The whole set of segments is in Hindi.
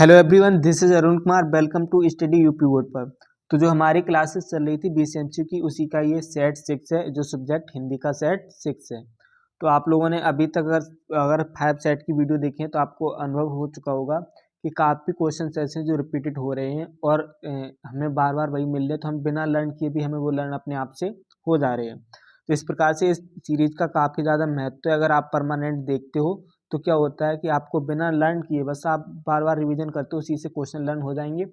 Hello everyone, this is Arun Kumar. Welcome to study UP board पर। तो जो हमारी क्लासेस चल रही थी बीसीएमसी की, उसी का ये सेट 6 है, जो सब्जेक्ट हिंदी का सेट 6 है। तो आप लोगों ने अभी तक अगर 5 सेट की वीडियो देखी है तो आपको अनुभव हो चुका होगा कि काफ़ी क्वेश्चन ऐसे हैं जो रिपीटेड हो रहे हैं और हमें बार बार वही मिल रहे, तो हम बिना लर्न किए भी हमें वो लर्न अपने आप से हो जा रहे हैं। तो इस प्रकार से इस सीरीज का काफ़ी ज़्यादा महत्व है। अगर आप परमानेंट देखते हो तो क्या होता है कि आपको बिना लर्न किए बस आप बार बार रिवीजन करते हो, उसी से क्वेश्चन लर्न हो जाएंगे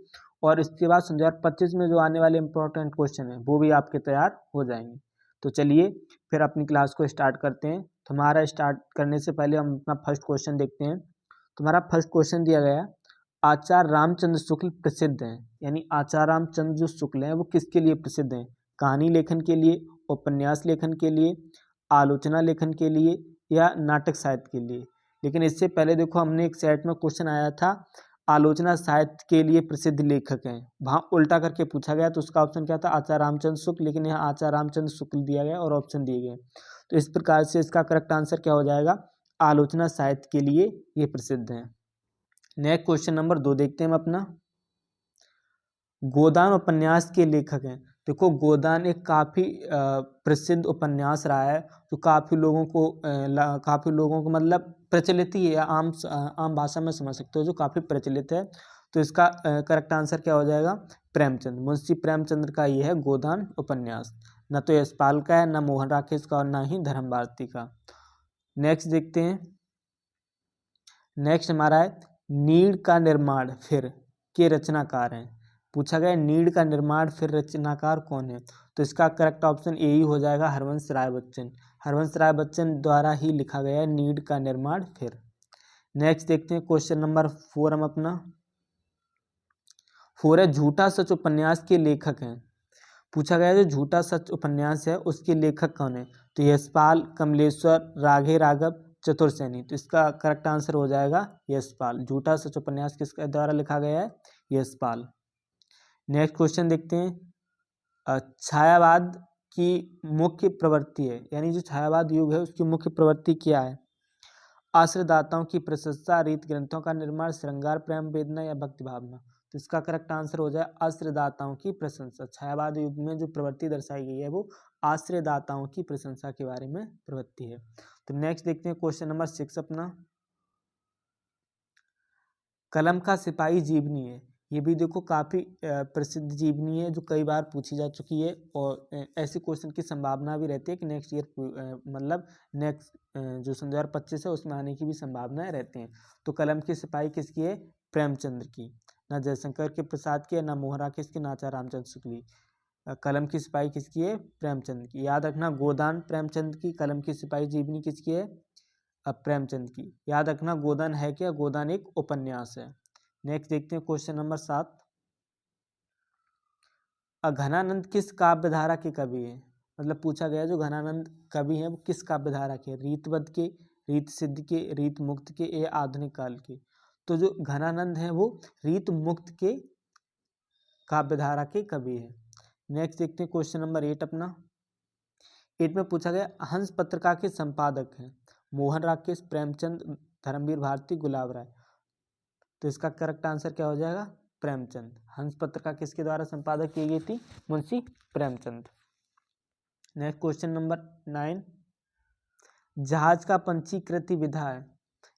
और इसके बाद 2025 में जो आने वाले इंपॉर्टेंट क्वेश्चन है वो भी आपके तैयार हो जाएंगे। तो चलिए फिर अपनी क्लास को स्टार्ट करते हैं। तो हमारा स्टार्ट करने से पहले हम अपना फर्स्ट क्वेश्चन देखते हैं। तुम्हारा फर्स्ट क्वेश्चन दिया गया है, आचार्य रामचंद्र शुक्ल प्रसिद्ध हैं, यानी आचार्य रामचंद्र जो शुक्ल हैं वो किसके लिए प्रसिद्ध हैं? कहानी लेखन के लिए, उपन्यास लेखन के लिए, आलोचना लेखन के लिए या नाटक साहित्य के लिए? लेकिन इससे पहले देखो, हमने एक सेट में क्वेश्चन आया था आलोचना साहित्य के लिए प्रसिद्ध लेखक हैं, वहाँ उल्टा करके पूछा गया, तो उसका ऑप्शन क्या था? आचार्य रामचंद्र शुक्ल। लेकिन यहाँ आचार्य रामचंद्र शुक्ल दिया गया और ऑप्शन दिए गए। तो इस प्रकार से इसका करेक्ट आंसर क्या हो जाएगा? आलोचना साहित्य के लिए ये प्रसिद्ध हैं। नेक्स्ट क्वेश्चन नंबर 2 देखते हैं हम अपना। गोदान उपन्यास के लेखक हैं। देखो, गोदान एक काफ़ी प्रसिद्ध उपन्यास रहा है, जो काफ़ी लोगों को मतलब प्रचलित ही है, आम भाषा में समझ सकते हो, जो काफ़ी प्रचलित है। तो इसका करेक्ट आंसर क्या हो जाएगा? प्रेमचंद, मुंशी प्रेमचंद्र का ये है गोदान उपन्यास। न तो यशपाल का है, न मोहन राकेश का और न ही धर्म भारती का। नेक्स्ट देखते हैं। नेक्स्ट हमारा है नीड़ का निर्माण फिर के रचनाकार हैं। पूछा गया नीड़ का निर्माण फिर रचनाकार कौन है? तो इसका करेक्ट ऑप्शन ए ही हो जाएगा, हरवंश राय बच्चन। हरवंश राय बच्चन द्वारा ही लिखा गया है नीड़ का निर्माण फिर। नेक्स्ट देखते हैं क्वेश्चन नंबर 4 हम अपना। 4 है झूठा सच उपन्यास के लेखक हैं। पूछा गया जो झूठा सच उपन्यास है उसके लेखक कौन है? तो यशपाल, कमलेश्वर, राघे राघव, चतुर्सेनी। तो इसका करेक्ट आंसर हो जाएगा यशपाल। झूठा सच उपन्यास किसके द्वारा लिखा गया है? यशपाल। नेक्स्ट क्वेश्चन देखते हैं। छायावाद की मुख्य प्रवृत्ति है, यानी जो छायावाद युग है उसकी मुख्य प्रवृत्ति क्या है? आश्रयदाताओं की प्रशंसा, रीत ग्रंथों का निर्माण, श्रृंगार, प्रेम वेदना या भक्ति भावना? तो इसका करेक्ट आंसर हो जाए आश्रयदाताओं की प्रशंसा। छायावाद युग में जो प्रवृत्ति दर्शाई गई है वो आश्रयदाताओं की प्रशंसा के बारे में प्रवृत्ति है। तो नेक्स्ट देखते हैं क्वेश्चन नंबर 6 अपना। कलम का सिपाही जीवनी है। ये भी देखो काफ़ी प्रसिद्ध जीवनी है, जो कई बार पूछी जा चुकी है और ऐसे क्वेश्चन की संभावना भी रहती है कि नेक्स्ट ईयर मतलब नेक्स्ट जो 2025 है उसमें आने की भी संभावनाएं रहती हैं। तो कलम की सिपाही किसकी है? प्रेमचंद्र की। ना जयशंकर के प्रसाद की है, ना मोहन राकेश की, ना आचार्य रामचंद्र शुक्ल की। कलम की सिपाही किसकी है? प्रेमचंद की। याद रखना, गोदान प्रेमचंद की, कलम की सिपाही जीवनी किसकी है? प्रेमचंद की। याद रखना, गोदान है क्या? गोदान एक उपन्यास है। नेक्स्ट देखते हैं क्वेश्चन नंबर 7। घनानंद किस काव्य धारा के कवि हैं? मतलब पूछा गया जो घनानंद कवि हैं वो किस काव्य धारा के? रीतबद्ध के, रीत सिद्ध के, रीत मुक्त के या आधुनिक काल के? तो जो घनानंद हैं वो रीत मुक्त के काव्य धारा के कवि हैं। नेक्स्ट देखते हैं क्वेश्चन नंबर 8 अपना। 8 में पूछा गया हंस पत्रिका के संपादक हैं मोहन राकेश, प्रेमचंद, धर्मवीर भारती, गुलाब राय। तो इसका करेक्ट आंसर क्या हो जाएगा? प्रेमचंद। हंस पत्रिका किसके द्वारा संपादक की गई थी? Munshi Premchand. Next question number 9। जहाज का पंछी कृति विधा है,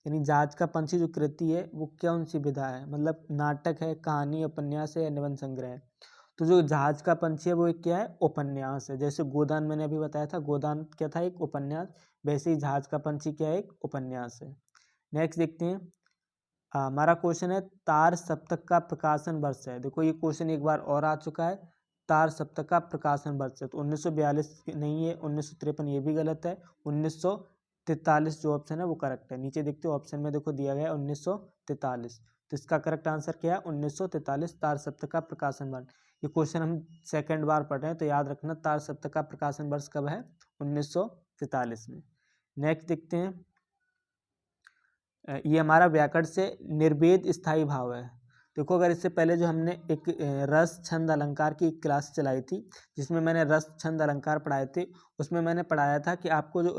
यानी जहाज का पंछी जो कृति है वो कौन सी विधा है? मतलब नाटक है, कहानी, उपन्यास है या निबंध संग्रह है? तो जो जहाज का पंछी है वो एक क्या है? उपन्यास है। जैसे गोदान मैंने अभी बताया था, गोदान क्या था? एक उपन्यास। वैसे ही जहाज का पंछी क्या है? एक उपन्यास है। नेक्स्ट देखते हैं। हमारा क्वेश्चन है तार सप्तक का प्रकाशन वर्ष है। देखो ये क्वेश्चन एक बार और आ चुका है। तार सप्तक का प्रकाशन वर्ष है तो 1942 नहीं है, 1953 ये भी गलत है, 1943 जो ऑप्शन है वो करेक्ट है। नीचे देखते हो ऑप्शन में देखो दिया गया है 1943। तो इसका करेक्ट आंसर क्या है? 1943 तार सप्तक का प्रकाशन वर्ष। ये क्वेश्चन हम सेकेंड बार पढ़ रहे हैं तो याद रखना, तार सप्तक का प्रकाशन वर्ष कब है? 1943 में। नेक्स्ट देखते हैं। ये हमारा व्याकरण से निर्वेद स्थायी भाव है। देखो, अगर इससे पहले जो हमने एक रस छंद अलंकार की क्लास चलाई थी, जिसमें मैंने रस छंद अलंकार पढ़ाए थे, उसमें मैंने पढ़ाया था कि आपको जो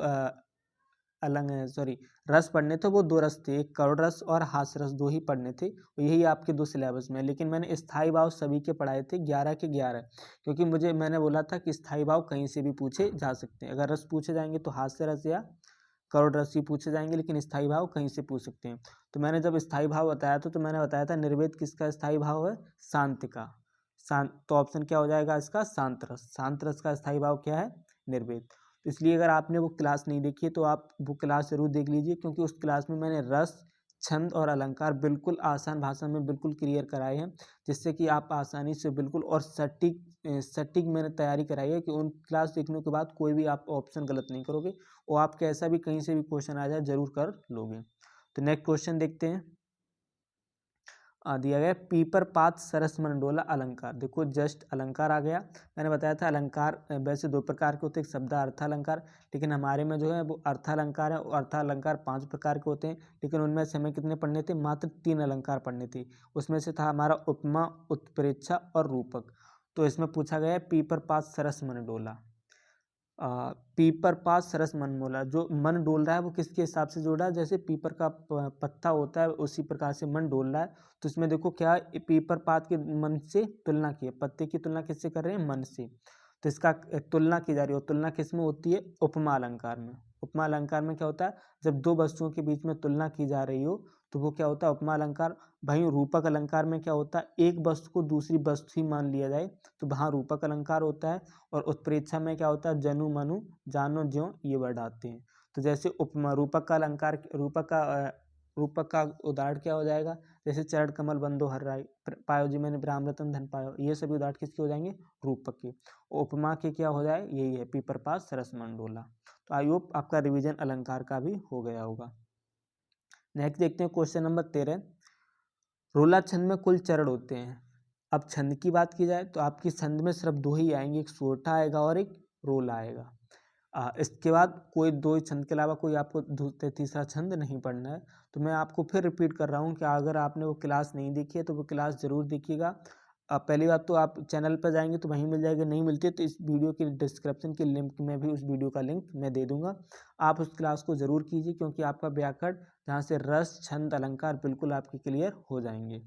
रस पढ़ने थे, वो 2 रस थे, एक करुण रस और हास्य रस 2 ही पढ़ने थे। यही आपके 2 सिलेबस में, लेकिन मैंने स्थायी भाव सभी के पढ़ाए थे 11 के 11, क्योंकि मैंने बोला था कि स्थायी भाव कहीं से भी पूछे जा सकते हैं। अगर रस पूछे जाएंगे तो हास्य रस या करुण रस ही पूछे जाएंगे, लेकिन स्थायी भाव कहीं से पूछ सकते हैं। तो मैंने जब स्थायी भाव बताया था तो मैंने बताया था निर्वेद किसका स्थायी भाव है, शांति का। तो ऑप्शन क्या हो जाएगा इसका, शांत रस। शांत रस का स्थायी भाव क्या है, निर्वेद। तो इसलिए अगर आपने वो क्लास नहीं देखी है तो आप वो क्लास जरूर देख लीजिए, क्योंकि उस क्लास में मैंने रस, छंद और अलंकार बिल्कुल आसान भाषा में बिल्कुल क्लियर कराए हैं, जिससे कि आप आसानी से बिल्कुल और सटीक मैंने तैयारी कराई है कि उन क्लास देखने के बाद कोई भी आप ऑप्शन गलत नहीं करोगे, और आप कैसा भी कहीं से भी क्वेश्चन आ जाए जरूर कर लोगे। तो नेक्स्ट क्वेश्चन देखते हैं। दिया गया पीपर पात सरस मन डोला अलंकार। देखो जस्ट अलंकार आ गया। मैंने बताया था अलंकार वैसे 2 प्रकार के होते हैं, एक शब्द अर्थालंकार, लेकिन हमारे में जो है वो अर्थालंकार है, और अर्थालंकार 5 प्रकार के होते हैं, लेकिन उनमें से हमें कितने पढ़ने थे, मात्र 3 अलंकार पढ़ने थे। उसमें से था हमारा उपमा, उत्प्रेक्षा और रूपक। तो इसमें पूछा गया है पीपर पात सरस मन डोला। पीपर पास सरस मन मोला, जो मन डोल रहा है वो किसके हिसाब से जोड़ा है, जैसे पीपर का पत्ता होता है उसी प्रकार से मन डोल रहा है। तो इसमें देखो क्या पीपर पात के मन से तुलना की है, पत्ते की तुलना किससे कर रहे हैं, मन से। तो इसका तुलना की जा रही है, और तुलना किस में होती है, उपमा अलंकार में। उपमा अलंकार में क्या होता है, जब 2 वस्तुओं के बीच में तुलना की जा रही हो तो वो क्या होता है, उपमा अलंकार। वहीं रूपक अलंकार में क्या होता है, एक वस्तु को दूसरी वस्तु ही मान लिया जाए, तो वहाँ रूपक अलंकार होता है। और उत्प्रेक्षा में क्या होता है, जनु मनु जानो ज्यों, ये वर्ड आते हैं। तो जैसे उपमा रूपक का अलंकार, रूपक का उदाहरण क्या हो जाएगा, जैसे चरण कमल बंदो हर राय पायो जी मैंने राम रतन धन पायो, ये सभी उदाहरण किसके हो जाएंगे, रूपक के। उपमा के क्या हो जाए, यही है पीपर पास सरस मंडोला। तो आई होप आपका रिवीजन अलंकार का भी हो गया होगा। नेक्स्ट देखते हैं क्वेश्चन नंबर 13। रोला छंद में कुल चरण होते हैं। अब छंद की बात की जाए तो आपकी छंद में सिर्फ 2 ही आएंगे, एक सोरठा आएगा और एक रोला आएगा। इसके बाद कोई 2 छंद के अलावा कोई आपको तीसरा छंद नहीं पढ़ना है। तो मैं आपको फिर रिपीट कर रहा हूँ कि अगर आपने वो क्लास नहीं देखी है तो वो क्लास ज़रूर देखिएगा। पहली बात तो आप चैनल पर जाएंगे तो वहीं मिल जाएगी, नहीं मिलती है तो इस वीडियो के डिस्क्रिप्शन के लिंक में भी उस वीडियो का लिंक मैं दे दूंगा। आप उस क्लास को ज़रूर कीजिए, क्योंकि आपका व्याकरण जहाँ से रस छंद अलंकार बिल्कुल आपके क्लियर हो जाएंगे।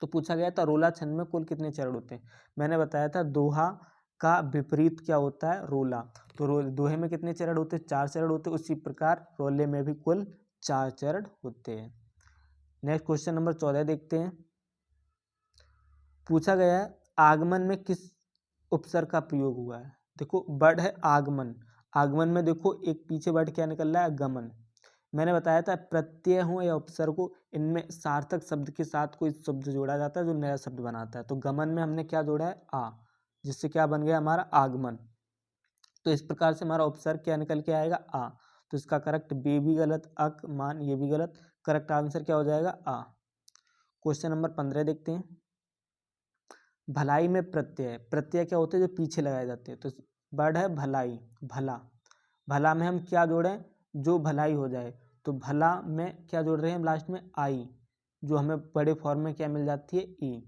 तो पूछा गया था रोला छंद में कुल कितने चरण होते हैं। मैंने बताया था दोहा का विपरीत क्या होता है, रोला। तो दोहे में कितने चरण होते हैं, 4 चरण होते हैं। उसी प्रकार रोले में भी कुल 4 चरण होते हैं। नेक्स्ट क्वेश्चन नंबर 14 देखते हैं। पूछा गया है आगमन में किस उपसर्ग का प्रयोग हुआ है। देखो वर्ड है आगमन, आगमन में देखो एक पीछे वर्ड क्या निकल रहा है, गमन। मैंने बताया था प्रत्यय हो या उपसर्ग हो, इनमें सार्थक शब्द के साथ कोई शब्द जोड़ा जाता है जो नया शब्द बनाता है। तो गमन में हमने क्या जोड़ा है, आ, जिससे क्या बन गया हमारा आगमन। तो इस प्रकार से हमारा उपसर्ग क्या निकल के आएगा, आ। तो इसका करेक्ट बे भी गलत, अक मान ये भी गलत, करेक्ट आंसर क्या हो जाएगा, आ। क्वेश्चन नंबर 15 देखते हैं। भलाई में प्रत्यय, प्रत्यय क्या होते हैं जो पीछे लगाए जाते हैं। तो वर्ड है भलाई, भला। भला में हम क्या जोड़ें, जो भलाई हो जाए। तो भला में क्या जोड़ रहे हैं हम लास्ट में, आई, जो हमें बड़े फॉर्म में क्या मिल जाती है, ई।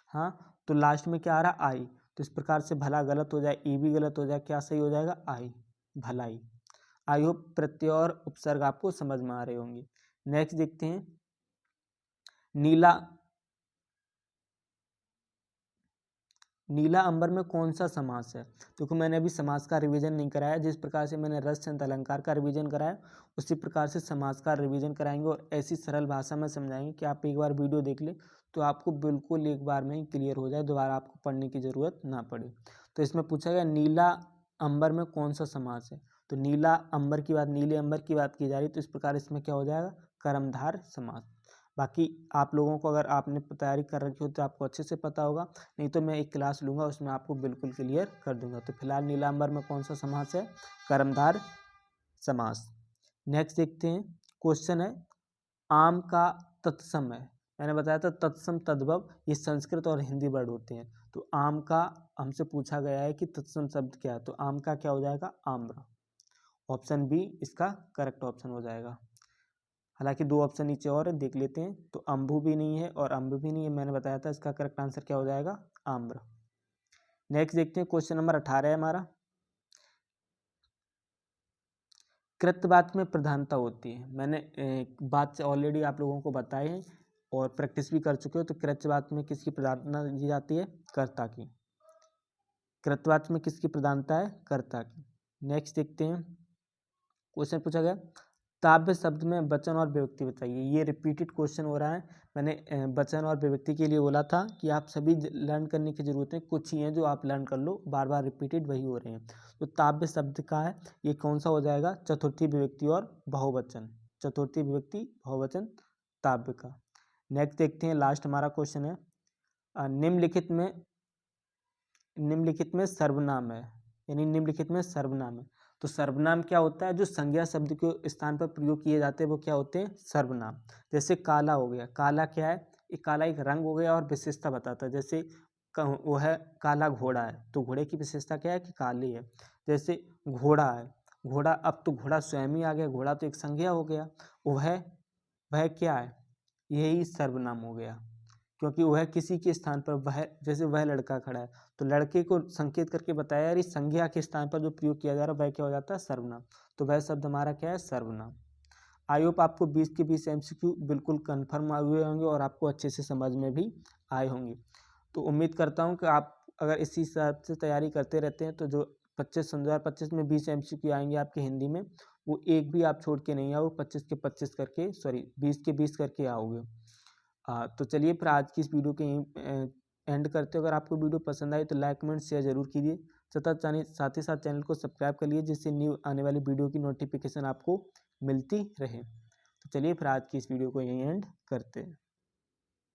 हाँ, तो लास्ट में क्या आ रहा, आई। तो इस प्रकार से भला गलत हो जाए, ई भी गलत हो जाए, क्या सही हो जाएगा, आई, भलाई। आई होप प्रत्यय और उपसर्ग आपको समझ में आ रहे होंगे। नेक्स्ट देखते हैं। नीला नीला अंबर में कौन सा समास है। देखो मैंने अभी समास का रिवीजन नहीं कराया, जिस प्रकार से मैंने रस छंद अलंकार का रिवीजन कराया उसी प्रकार से समास का रिवीजन कराएंगे, और ऐसी सरल भाषा में समझाएंगे कि आप एक बार वीडियो देख ले तो आपको बिल्कुल एक बार में ही क्लियर हो जाए, दोबारा आपको पढ़ने की जरूरत ना पड़े। तो इसमें पूछा गया नीला अंबर में कौन सा समास है। तो नीला अंबर की बात, नीले अंबर की बात की जा रही, तो इस प्रकार इसमें क्या हो जाएगा, कर्मधार समास। बाकी आप लोगों को अगर आपने तैयारी कर रखी हो तो आपको अच्छे से पता होगा, नहीं तो मैं एक क्लास लूँगा उसमें आपको बिल्कुल क्लियर कर दूंगा। तो फिलहाल नीलांबर में कौन सा समास है, कर्मधार समास। नेक्स्ट देखते हैं। क्वेश्चन है आम का तत्सम है। मैंने बताया था तत्सम तद्भव ये संस्कृत और हिंदी वर्ड होते हैं। तो आम का हमसे पूछा गया है कि तत्सम शब्द क्या है, तो आम का क्या हो जाएगा, आम्र। ऑप्शन बी इसका करेक्ट ऑप्शन हो जाएगा। हालांकि 2 ऑप्शन नीचे और देख लेते हैं। तो अम्बु भी नहीं है और अम्ब भी नहीं है, मैंने बताया था इसका करेक्ट आंसर क्या हो जाएगा, आम्र। नेक्स्ट देखते हैं। क्वेश्चन नंबर 18 है हमारा। कृत्यवाद में प्रधानता होती है। मैंने बात ऑलरेडी आप लोगों को बताई है और प्रैक्टिस भी कर चुके हो। तो कृत्यवाद में किसकी प्रधानता दी जाती है? कर्ता की। कृत्यवाद में किसकी प्रधानता है? कर्ता की। नेक्स्ट देखते हैं, क्वेश्चन पूछा गया ताव्य शब्द में वचन और विभक्ति बताइए। ये रिपीटेड क्वेश्चन हो रहा है। मैंने वचन और विभक्ति के लिए बोला था कि आप सभी लर्न करने की जरूरत है, कुछ ही हैं जो आप लर्न कर लो, बार बार रिपीटेड वही हो रहे हैं। तो ताव्य शब्द का है, ये कौन सा हो जाएगा? चतुर्थी विभक्ति और बहुवचन। चतुर्थी विभक्ति बहुवचन ताव्य का। नेक्स्ट देखते हैं, लास्ट हमारा क्वेश्चन है, निम्नलिखित में सर्वनाम है, यानी निम्नलिखित में सर्वनाम है। तो सर्वनाम क्या होता है? जो संज्ञा शब्द के स्थान पर प्रयोग किए जाते हैं वो क्या होते हैं? सर्वनाम। जैसे काला हो गया, काला क्या है? काला एक रंग हो गया और विशेषता बताता है। जैसे वो है काला घोड़ा है, तो घोड़े की विशेषता क्या है? कि काली है। जैसे घोड़ा है, घोड़ा, अब तो घोड़ा स्वयं ही आ गया, घोड़ा तो एक संज्ञा हो गया। वह क्या है? यही सर्वनाम हो गया, क्योंकि वह किसी के स्थान पर, वह जैसे वह लड़का खड़ा है तो लड़के को संकेत करके बताया यार, इस संज्ञा के स्थान पर जो प्रयोग किया जा रहा है वह क्या हो जाता है? सर्वनाम। तो वह शब्द हमारा क्या है? सर्वनाम। आई होप आपको 20 के 20 MCQ बिल्कुल कन्फर्म हुए होंगे और आपको अच्छे से समझ में भी आए होंगे। तो उम्मीद करता हूँ कि आप अगर इसी हिसाब से तैयारी करते रहते हैं तो जो 2025 में 20 MCQ आएंगे आपके हिंदी में, वो एक भी आप छोड़ के नहीं आओ, 25 के 25 करके, सॉरी 20 के 20 करके आओगे। तो चलिए फिर आज की इस वीडियो के यहीं एंड करते हो। अगर आपको वीडियो पसंद आई तो लाइक कमेंट शेयर जरूर कीजिए, साथ ही साथ चैनल को सब्सक्राइब कर लीजिए, जिससे न्यू आने वाली वीडियो की नोटिफिकेशन आपको मिलती रहे। तो चलिए फिर आज की इस वीडियो को यहीं एंड करते हैं।